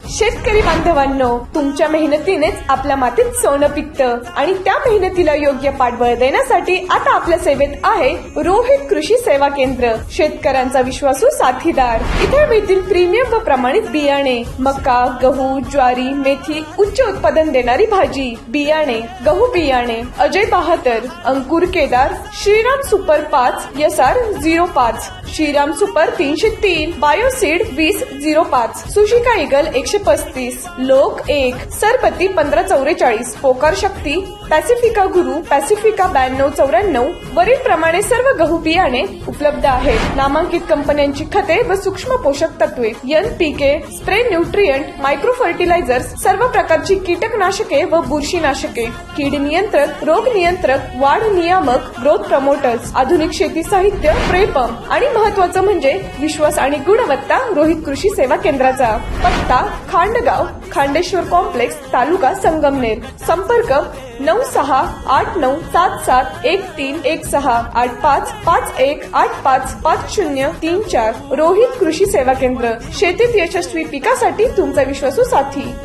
शेतकरी बांधवांनो, तुमच्या मेहनतीनेच आपल्या मातीत सोनं पिकतं आणि त्या मेहनतीला योग्य पाठबळ देण्यासाठी आता आपल्या सेवेत आहे रोहित कृषी सेवा केंद्र, शेतकऱ्यांचा विश्वासू साथीदार। इथे मिळतील प्रीमियम व प्रमाणित बियाणे, मका, गहू, ज्वारी, मेथी, उच्च उत्पादन देणारी भाजी, बियाणे, गहू बियाणे, Ajay Bahadur, Ankur Kedar, Shriram super 5, SR 05, Shriram super 303, Bioseed 2005, Sushika eagle 135, Lok 1, सरपती 1544, पोकार शक्ती, पॅसिफिका गुरु, पॅसिफिका 9294 वरील प्रमाणे सर्व गहू बियाणे उपलब्ध आहेत। नामांकित कंपन्यांची खते व सूक्ष्म पोषक तत्वे, NPK, spray nutrient, micro fertilizers, सर्व प्रकारची कीटकनाशके व बुरशीनाशके, कीड नियंत्रक, रोग नियंत्रक, वाढ नियामक, ग्रोथ प्रमोटर्स, आधुनिक शेती साहित्य, स्प्रे पंप आणि महत्त्वाचं म्हणजे विश्वास आणि गुणवत्ता रोहित कृषी सेवा केंद्राचा। पत्ता खांडगाव, खांडेश्वर कॉम्प्लेक्स, तालुका संगमनेर। संपर्क 9689771316, 8551855034। रोहित कृषी सेवा केंद्र, शेतीत यशस्वी पिकासाठी तुमचा विश्वासू साथी।